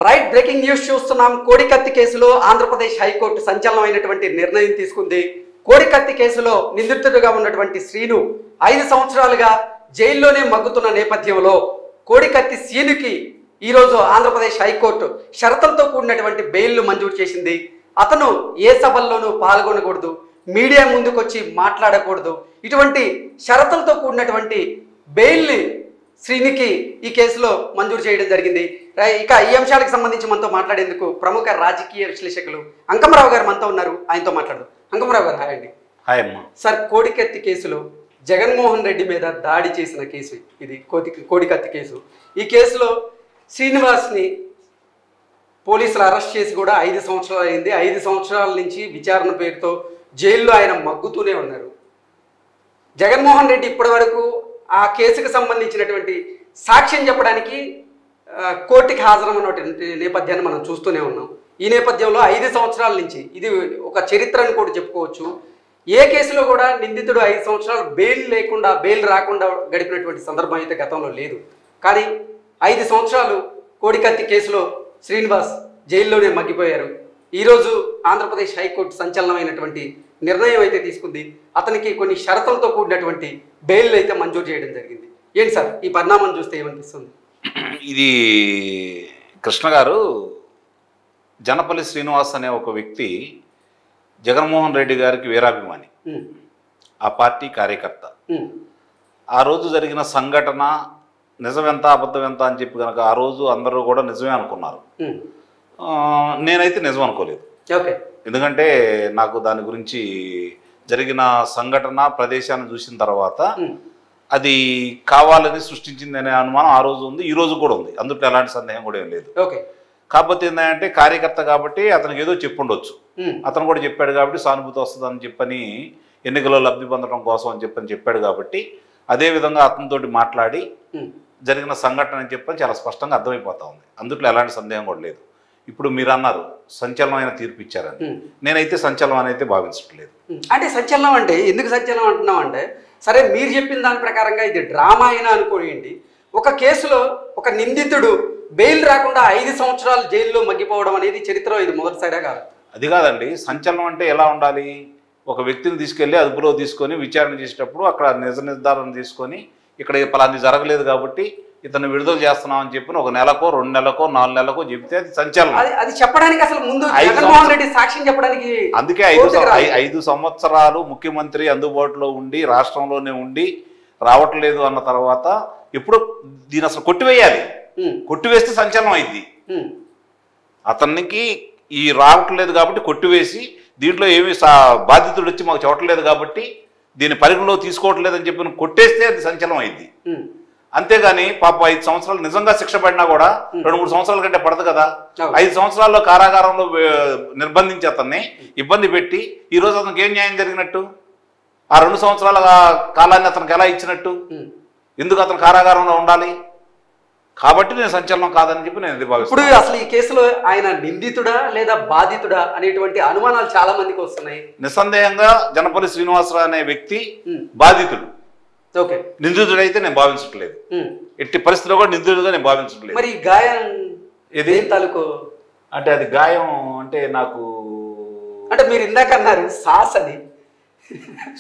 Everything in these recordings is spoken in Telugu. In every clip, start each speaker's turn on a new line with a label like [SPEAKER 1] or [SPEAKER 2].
[SPEAKER 1] రైట్ బ్రేకింగ్ న్యూస్ చూస్తున్నాం. కోడికత్తి కేసులో ఆంధ్రప్రదేశ్ హైకోర్టు సంచలనమైనటువంటి నిర్ణయం తీసుకుంది. కోడికత్తి కేసులో నిందితుడిగా ఉన్నటువంటి శ్రీను 5 సంవత్సరాలుగా జైల్లోనే మగ్గుతున్న నేపథ్యంలో కోడికత్తి శ్రీనుకి ఈరోజు ఆంధ్రప్రదేశ్ హైకోర్టు షరతులతో కూడినటువంటి బెయిల్ను మంజూరు చేసింది. అతను ఏ సభల్లోనూ పాల్గొనకూడదు, మీడియా ముందుకొచ్చి మాట్లాడకూడదు, ఇటువంటి షరతులతో కూడినటువంటి బెయిల్ని శ్రీనికి ఈ కేసులో మంజూరు చేయడం జరిగింది. ఇక ఈ అంశాలకు సంబంధించి మనతో మాట్లాడేందుకు ప్రముఖ రాజకీయ విశ్లేషకులు అంకమరావు గారు మనతో ఉన్నారు. ఆయనతో మాట్లాడదు. అంకమరావు గారు హాయ్ అండి.
[SPEAKER 2] హాయ్ అమ్మా.
[SPEAKER 1] సార్, కోడికత్తి కేసులో జగన్మోహన్ రెడ్డి మీద దాడి చేసిన కేసు ఇది. కోడికత్తి కేసు. ఈ కేసులో శ్రీనివాస్ని పోలీసులు అరెస్ట్ చేసి కూడా 5 సంవత్సరాలు అయింది. 5 సంవత్సరాల నుంచి విచారణ పేరుతో జైల్లో ఆయన మగ్గుతూనే ఉన్నారు. జగన్మోహన్ రెడ్డి ఇప్పటి వరకు ఆ కేసుకు సంబంధించినటువంటి సాక్ష్యం చెప్పడానికి కోర్టుకి హాజరమైనటువంటి నేపథ్యాన్ని మనం చూస్తూనే ఉన్నాం. ఈ నేపథ్యంలో 5 సంవత్సరాల నుంచి ఇది ఒక చరిత్ర అని కూడా చెప్పుకోవచ్చు. ఏ కేసులో కూడా నిందితుడు 5 సంవత్సరాలు బెయిల్ రాకుండా గడిపినటువంటి సందర్భం అయితే గతంలో లేదు. కానీ 5 సంవత్సరాలు కోడికత్తి కేసులో శ్రీనివాస్ జైల్లోనే మగ్గిపోయారు. ఈరోజు ఆంధ్రప్రదేశ్ హైకోర్టు సంచలనమైనటువంటి నిర్ణయం అయితే తీసుకుంది. అతనికి కొన్ని షరతులతో కూడినటువంటి బెయిల్ అయితే మంజూరు చేయడం జరిగింది. ఏంటి సార్ ఈ పరిణామం చూస్తే ఏమనిపిస్తుంది?
[SPEAKER 2] ఇది కృష్ణ గారు, జనపల్లి శ్రీనివాస్ అనే ఒక వ్యక్తి జగన్మోహన్ రెడ్డి గారికి వీరాభిమాని, ఆ పార్టీ కార్యకర్త. ఆ రోజు జరిగిన సంఘటన నిజమెంత అబద్ధం ఎంత అని చెప్పి కనుక ఆ రోజు అందరూ కూడా నిజమే అనుకున్నారు. నేనైతే నిజం అనుకోలేదు. ఎందుకంటే నాకు దాని గురించి జరిగిన సంఘటన ప్రదేశాన్ని చూసిన తర్వాత అది కావాలని సృష్టించింది అనే అనుమానం ఆ రోజు ఉంది, ఈ రోజు కూడా ఉంది. అందులో ఎలాంటి సందేహం కూడా ఏం లేదు. కాకపోతే ఏంటంటే కార్యకర్త కాబట్టి అతనికి ఏదో చెప్పుండొచ్చు. అతను కూడా చెప్పాడు కాబట్టి సానుభూతి వస్తుందని చెప్పని, ఎన్నికల్లో లబ్ధి పొందడం కోసం అని చెప్పాడు కాబట్టి అదేవిధంగా అతనితోటి మాట్లాడి జరిగిన సంఘటన అని చెప్పని చాలా స్పష్టంగా అర్థమైపోతా ఉంది. అందులో ఎలాంటి సందేహం కూడా లేదు. ఇప్పుడు మీరు అన్నారు సంచలనమైన తీర్పు ఇచ్చారని. నేనైతే సంచలనం అని అయితే భావించట్లేదు.
[SPEAKER 1] అంటే సంచలనం అంటే ఎందుకు సంచలనం అంటున్నాం అంటే, సరే మీరు చెప్పిన దాని ప్రకారంగా ఇది డ్రామా అయినా అనుకోండి, ఒక కేసులో ఒక నిందితుడు బెయిల్ రాకుండా 5 సంవత్సరాలు జైల్లో మగ్గిపోవడం అనేది చరిత్రలో ఇది మొదటిసారిగా కాదు.
[SPEAKER 2] అది కాదండి. సంచలనం అంటే ఎలా ఉండాలి? ఒక వ్యక్తిని తీసుకెళ్ళి అదుపులో తీసుకొని విచారణ చేసేటప్పుడు అక్కడ నిజ నిర్ధారణ తీసుకొని ఇక్కడ పలాన్ని జరగలేదు కాబట్టి ఇతను విడుదల చేస్తున్నాం అని చెప్పి ఒక నెలకో 2 నెలలకో 4 నెలలకో చెప్తే అది సంచలనం.
[SPEAKER 1] అది చెప్పడానికి అసలు ముందు జగన్మోహన్ రెడ్డి సాక్ష్యం చెప్పడానికి.
[SPEAKER 2] అందుకే 5 సంవత్సరాలు ముఖ్యమంత్రి అందుబాటులో ఉండి రాష్ట్రంలోనే ఉండి రావట్లేదు అన్న తర్వాత ఇప్పుడు దీని అసలు కొట్టివేయాలి. కొట్టివేస్తే సంచలనం అయింది. అతనికి ఈ రావట్లేదు కాబట్టి కొట్టివేసి దీంట్లో ఏమి బాధితుడు వచ్చి మాకు చెప్పట్లేదు కాబట్టి దీన్ని పరిగణలో తీసుకోవట్లేదని చెప్పి కొట్టేస్తే అది సంచలనం అయింది. అంతేగాని పాప 5 సంవత్సరాలు నిజంగా శిక్ష పడినా కూడా 2-3 సంవత్సరాల కంటే పడదు కదా. 5 సంవత్సరాల్లో కారాగారంలో నిర్బంధించి అతన్ని ఇబ్బంది పెట్టి ఈరోజు అతనికి ఏం న్యాయం జరిగినట్టు? ఆ 2 సంవత్సరాల కాలాన్ని అతనికి ఎలా ఇచ్చినట్టు? ఎందుకు అతను కారాగారంలో ఉండాలి? కాబట్టి నేను సంచలనం కాదని చెప్పి నేను ఇది భావిస్తాను.
[SPEAKER 1] ఇప్పుడు అసలు ఈ కేసులో ఆయన నిందితుడా లేదా బాధితుడా అనేటువంటి అనుమానాలు చాలా మందికి వస్తున్నాయి.
[SPEAKER 2] నిస్సందేహంగా జనపల్లి శ్రీనివాసరావు అనే వ్యక్తి బాధితుడు. నిందితుడైతే నేను భావించట్లేదు. ఎట్టి పరిస్థితిలో కూడా నిందితుడుగా నేను భావించట్లేదు.
[SPEAKER 1] మరి గాయం ఏది తాలూకు
[SPEAKER 2] అంటే అది గాయం అంటే నాకు
[SPEAKER 1] అంటే మీరు ఇందాక అన్నారు సాస్ అని.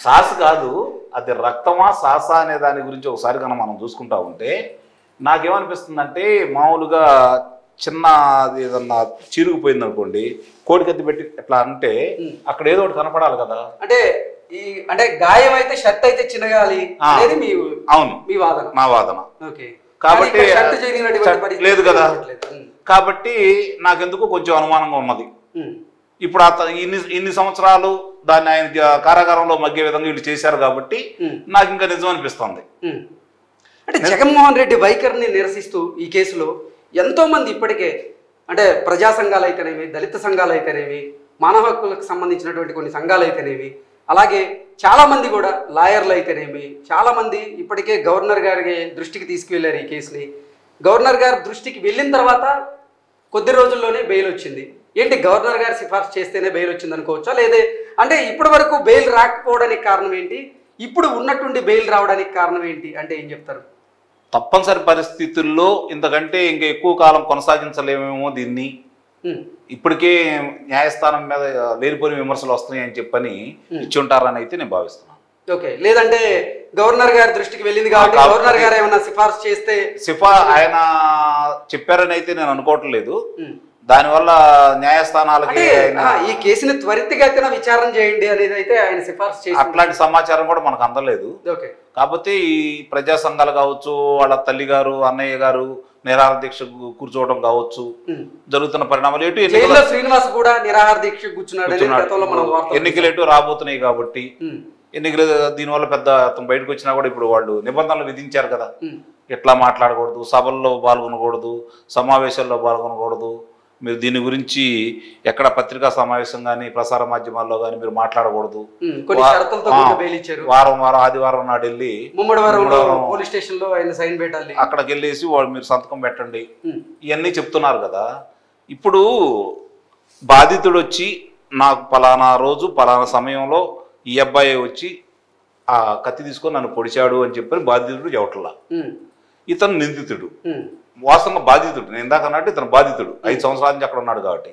[SPEAKER 2] సాస్ కాదు, అది రక్తమా సాసా అనే దాని గురించి ఒకసారి కన్నా మనం చూసుకుంటా ఉంటే నాకేమనిపిస్తుందంటే, మామూలుగా చిన్న ఏదన్నా చిరుగుపోయింది అనుకోండి, కోడికత్తి పెట్టి ఎట్లా అంటే అక్కడ ఏదో ఒకటి కనపడాలి కదా.
[SPEAKER 1] అంటే గాయం అయితే షర్ట్ అయితే చిన్నగాలి అనేది మీ
[SPEAKER 2] అవును మీ వాదన, మా వాదన. కాబట్టి లేదు కదా. కాబట్టి నాకెందుకు కొంచెం అనుమానంగా ఉన్నది. ఇప్పుడు ఇన్ని సంవత్సరాలు దాన్ని ఆయన కారాగారంలో మగ్గే విధంగా వీళ్ళు చేశారు కాబట్టి నాకు ఇంకా నిజం అనిపిస్తుంది.
[SPEAKER 1] అంటే జగన్మోహన్ రెడ్డి వైఖరిని నిరసిస్తూ ఈ కేసులో ఎంతో మంది ఇప్పటికే అంటే ప్రజా సంఘాలు అయితేనేమి, దళిత సంఘాలు అయితేనేమి, మానవ హక్కులకు సంబంధించినటువంటి కొన్ని సంఘాలు అయితేనేమి, అలాగే చాలామంది కూడా లాయర్లు అయితేనేమి చాలామంది ఇప్పటికే గవర్నర్ గారి దృష్టికి తీసుకువెళ్ళారు ఈ కేసుని. గవర్నర్ గారి దృష్టికి వెళ్ళిన తర్వాత కొద్ది రోజుల్లోనే బెయిల్ వచ్చింది. ఏంటి గవర్నర్ గారు సిఫార్సు చేస్తేనే బెయిల్ వచ్చింది అనుకోవచ్చా? లేదే అంటే ఇప్పటి వరకు బెయిల్ రాకపోవడానికి కారణం ఏంటి? ఇప్పుడు ఉన్నట్టుండి బెయిల్ రావడానికి కారణం ఏంటి అంటే ఏం చెప్తారు?
[SPEAKER 2] తప్పనిసరి పరిస్థితుల్లో ఇంతకంటే ఇంకా ఎక్కువ కాలం కొనసాగించలేమేమో దీన్ని, ఇప్పటికే న్యాయస్థానం మీద లేనిపోని విమర్శలు వస్తున్నాయని చెప్పని ఇచ్చి ఉంటారని అయితే నేను భావిస్తున్నాను.
[SPEAKER 1] ఓకే, లేదంటే గవర్నర్ గారి దృష్టికి వెళ్ళింది కాబట్టి గవర్నర్ గారు ఏమైనా సిఫార్సు చేస్తే
[SPEAKER 2] ఆయన చెప్పారని అయితే నేను అనుకోవట్లేదు. దానివల్ల న్యాయస్థానాలకి
[SPEAKER 1] ఈ కేసుని త్వరితగతిన విచారణ చేయండి అనేది అయితే ఆయన సిఫార్సు చేసి
[SPEAKER 2] అట్లాంటి సమాచారం కూడా మనకు అందలేదు. కాకపోతే ఈ ప్రజా సంఘాలు కావచ్చు, వాళ్ళ తల్లి గారు అన్నయ్య గారు నిరాహార దీక్ష కూర్చోవడం కావచ్చు, జరుగుతున్న పరిణామాలు ఎటు
[SPEAKER 1] శ్రీనివాస్ కూడా నిరాహార దీక్ష కూర్చున్నాడు.
[SPEAKER 2] ఎన్నికలు ఎటు రాబోతున్నాయి కాబట్టి ఎన్నికలు దీనివల్ల పెద్ద అతను బయటకు వచ్చినా కూడా ఇప్పుడు వాళ్ళు నిబంధనలు విధించారు కదా, ఎట్లా మాట్లాడకూడదు, సభల్లో పాల్గొనకూడదు, సమావేశాల్లో పాల్గొనకూడదు, మీరు దీని గురించి ఎక్కడ పత్రికా సమావేశం కానీ ప్రసార మాధ్యమాల్లో కానీ మీరు మాట్లాడకూడదు, వారం ఆదివారం నాడు వెళ్ళి
[SPEAKER 1] పోలీస్ స్టేషన్ లో ఆయన సైన్ పెట్టాలి,
[SPEAKER 2] అక్కడికి వెళ్ళేసి వాళ్ళు మీరు సంతకం పెట్టండి, ఇవన్నీ చెప్తున్నారు కదా. ఇప్పుడు బాధితుడు వచ్చి నాకు పలానా రోజు పలానా సమయంలో ఈ అబ్బాయి వచ్చి ఆ కత్తి తీసుకొని నన్ను పొడిచాడు అని చెప్పని బాధితుడు చెప్పట్లా, ఇతను నిందితుడు, వాస్తవంగా బాధితుడు. నేను ఇందాక అన్నట్టు ఇతను బాధితుడు, 5 సంవత్సరాల నుంచి అక్కడ ఉన్నాడు కాబట్టి.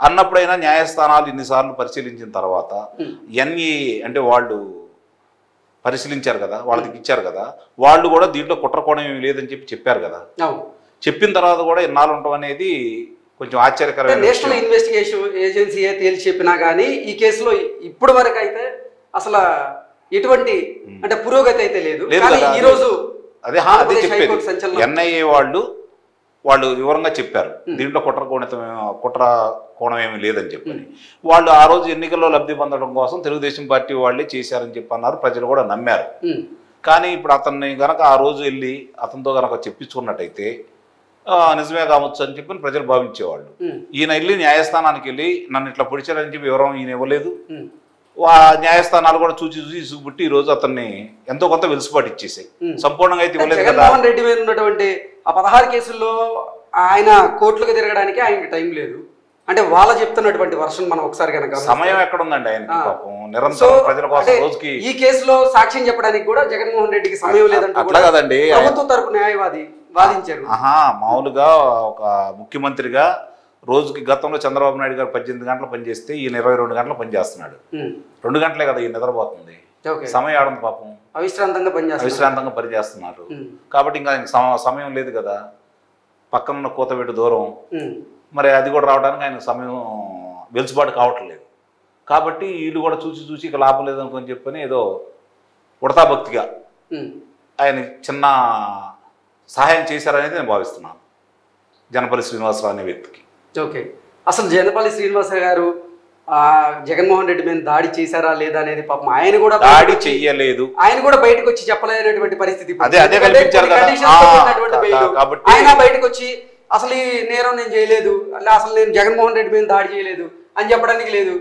[SPEAKER 2] అన్నప్పుడైనా న్యాయస్థానాలు ఇన్నిసార్లు పరిశీలించిన తర్వాత ఎన్ఏ అంటే వాళ్ళు పరిశీలించారు కదా, వాళ్ళకి ఇచ్చారు కదా, వాళ్ళు కూడా దీంట్లో కుట్రకోణం ఏమి లేదని చెప్పారు కదా. చెప్పిన తర్వాత కూడా ఇన్నాళ్ళు ఉండటం అనేది కొంచెం ఆశ్చర్యకరమైన.
[SPEAKER 1] నేషనల్ ఇన్వెస్టిగేషన్ ఏజెన్సీ తేల్చి చెప్పినా కానీ ఈ కేసులో ఇప్పటి వరకు అయితే అసలు ఎటువంటి అంటే పురోగతి అయితే లేదు. ఈ రోజు
[SPEAKER 2] అదే చెప్పేది ఎన్ఐఏ వాళ్ళు వివరంగా చెప్పారు, దీంట్లో కుట్ర కోణం ఏమీ లేదని చెప్పని. వాళ్ళు ఆ రోజు ఎన్నికల్లో లబ్ధి పొందడం కోసం తెలుగుదేశం పార్టీ వాళ్ళే చేశారని చెప్పి అన్నారు, ప్రజలు కూడా నమ్మారు. కానీ ఇప్పుడు అతన్ని గనక ఆ రోజు వెళ్ళి అతనితో గనక చెప్పించుకున్నట్టయితే నిజమే కావచ్చు అని చెప్పి ప్రజలు భావించేవాళ్ళు. ఈయన వెళ్ళి న్యాయస్థానానికి వెళ్ళి నన్ను ఇట్లా పొడిచారని చెప్పి వివరం ఈయన ఇవ్వలేదు. న్యాయస్థానాలు కూడా చూసి ఇసుగుబుట్టి ఈ రోజు అతన్ని ఎంతో కొంత వెలుసుబాటు ఇచ్చేసాయి. సంపూర్ణంగా అయితే ఇవ్వలేదు కదా.
[SPEAKER 1] జగన్మోహన్ రెడ్డి మీద ఉన్నటువంటి ఆ 16 కేసుల్లో ఆయన కోర్టులకు తిరగడానికి ఆయనకి టైం లేదు అంటే వాళ్ళ చెప్తున్నటువంటి వర్షన్ మనం ఒకసారి కనుక
[SPEAKER 2] సమయం ఎక్కడ ఉందండి ఆయనకి, పాపం నిరంతరం ప్రజల కోసం రోజుకి.
[SPEAKER 1] ఈ కేసులో సాక్ష్యం చెప్పడానికి కూడా జగన్మోహన్ రెడ్డికి సమయం లేదంటే
[SPEAKER 2] అట్లా కదండి,
[SPEAKER 1] ప్రభుత్వ తరపు న్యాయవాది వాదించారు.
[SPEAKER 2] మామూలుగా ఒక ముఖ్యమంత్రిగా రోజుకి గతంలో చంద్రబాబు నాయుడు గారు 18 గంటలు పనిచేస్తే ఈయన 22 గంటలు పనిచేస్తున్నాడు. 2 గంటలే కదా ఈయన నిద్రపోతుంది, సమయం ఆడంది పాపం, అవిశ్రాంతంగా పనిచేస్తున్నారు. కాబట్టి ఇంకా ఆయనకు సమయం లేదు కదా, పక్కనున్న కూతబెట్టు దూరం, మరి అది కూడా రావడానికి ఆయన సమయం వెలుసుబాటు కావట్లేదు. కాబట్టి వీళ్ళు కూడా చూసి ఇక లాభం లేదనుకొని చెప్పని ఏదో ఉడతా భక్తిగా ఆయన చిన్న సహాయం చేశారనేది నేను భావిస్తున్నాను జనపల్లి శ్రీనివాసరావు అనే వ్యక్తికి.
[SPEAKER 1] ఓకే, అసలు జనపల్లి శ్రీనివాస గారు జగన్మోహన్ రెడ్డి మీద దాడి చేశారా లేదా అనేది పాపం ఆయన కూడా
[SPEAKER 2] దాడి చెయ్యలేదు,
[SPEAKER 1] ఆయన కూడా బయటకు వచ్చి చెప్పలేనటువంటి పరిస్థితి.
[SPEAKER 2] అదే కల్పించారు కదా,
[SPEAKER 1] ఆయన బయటకు వచ్చి అసలు ఈ నేరం నేను చేయలేదు, అసలు నేను జగన్మోహన్ రెడ్డి మీద దాడి చేయలేదు అని చెప్పడానికి లేదు,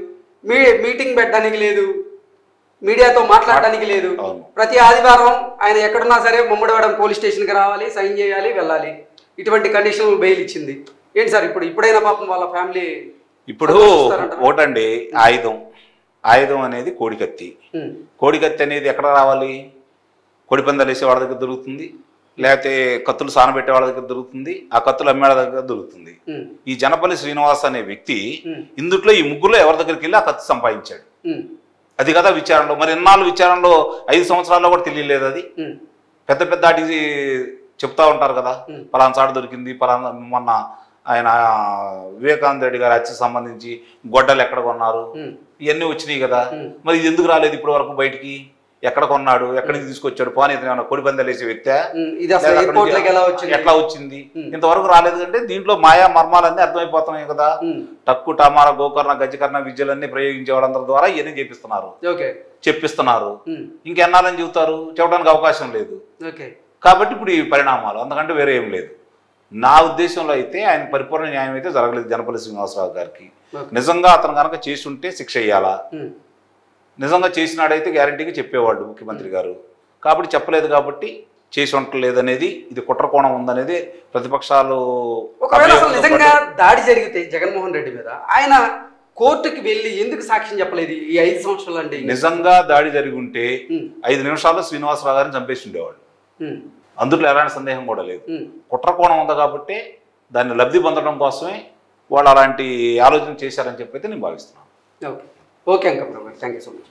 [SPEAKER 1] మీటింగ్ పెట్టడానికి లేదు, మీడియాతో మాట్లాడడానికి లేదు. ప్రతి ఆదివారం ఆయన ఎక్కడున్నా సరే ముమ్మడివాడం పోలీస్ స్టేషన్కి రావాలి, సైన్ చేయాలి, వెళ్ళాలి. ఇటువంటి కండిషన్ బెయిల్ ఇచ్చింది. ఏంటి సార్ ఇప్పుడైనా పాపం వాళ్ళ ఫ్యామిలీ
[SPEAKER 2] ఇప్పుడు ఒకటండి, ఆయుధం అనేది కోడికత్తి. కోడికత్తి అనేది ఎక్కడ రావాలి? కోడిపందాలు వేసే వాళ్ళ దగ్గర దొరుకుతుంది, లేకపోతే కత్తులు సానబెట్టే వాళ్ళ దగ్గర దొరుకుతుంది, ఆ కత్తులు అమ్మే వాళ్ళ దగ్గర దొరుకుతుంది. ఈ జనపల్లి శ్రీనివాస్ అనే వ్యక్తి ఇందుట్లో ఈ ముగ్గురులో ఎవరి దగ్గరికి వెళ్ళి ఆ కత్తి సంపాదించాడు, అది కదా విచారణలో. మరి ఇన్నాళ్ళు విచారణలో 5 సంవత్సరాల్లో కూడా తెలియలేదు. అది పెద్ద ఆటికి చెప్తా ఉంటారు కదా, పలానా చాటు దొరికింది, పలానా మొన్న ఆయన వివేకానంద రెడ్డి గారి హత్యకు సంబంధించి గొడ్డలు ఎక్కడ కొన్నారు, ఇవన్నీ వచ్చినాయి కదా. మరి ఇది ఎందుకు రాలేదు ఇప్పటి వరకు బయటికి? ఎక్కడ కొన్నాడు, ఎక్కడి నుంచి తీసుకొచ్చాడు? పోనీ ఏమైనా కోడిపందాలు వేసే వ్యక్తి ఎట్లా వచ్చింది? ఇంతవరకు రాలేదు. అంటే దీంట్లో మాయా మర్మాలన్నీ అర్థమైపోతున్నాయి కదా. టక్కు టమారా గోకర్ణ గజకర్ణ విద్యలన్నీ ప్రయోగించే వాళ్ళందరి ద్వారా ఇవన్నీ చెప్పిస్తున్నారు. ఇంకెన్నాళ్ళని చెబుతారు? చెప్పడానికి అవకాశం లేదు. కాబట్టి ఇప్పుడు ఈ పరిణామాలు, అంతకంటే వేరే ఏం లేదు. నా ఉద్దేశంలో అయితే ఆయన పరిపూర్ణ న్యాయం అయితే జరగలేదు జనపల్లి శ్రీనివాసరావు గారికి. నిజంగా అతను కనుక చేసి ఉంటే శిక్ష అయ్యాలా, నిజంగా చేసినాడైతే గ్యారంటీగా చెప్పేవాళ్ళు ముఖ్యమంత్రి గారు. కాబట్టి చెప్పలేదు, కాబట్టి చేసి ఉండలేదనేది, ఇది కుట్రకోణం ఉందనేది ప్రతిపక్షాలు.
[SPEAKER 1] నిజంగా దాడి జరిగితే జగన్మోహన్ రెడ్డి మీద ఆయన కోర్టుకి వెళ్ళి ఎందుకు సాక్ష్యం చెప్పలేదు ఈ 5 సంవత్సరాలు? అంటే
[SPEAKER 2] నిజంగా దాడి జరిగి ఉంటే 5 నిమిషాల్లో శ్రీనివాసరావు గారిని చంపేసి ఉండేవాడు. అందులో ఎలాంటి సందేహం కూడా లేదు.
[SPEAKER 1] ఉమ్.
[SPEAKER 2] కుట్ర కోణం ఉంది కాబట్టి దాన్ని లబ్ధి పొందడం కోసమే వాళ్ళు అలాంటి ఆలోచన చేశారని చెప్పి అయితే నేను భావిస్తున్నాను.
[SPEAKER 1] ఓకే ఓకే అంకమ్రావు గారు, థ్యాంక్ యూ సో మచ్.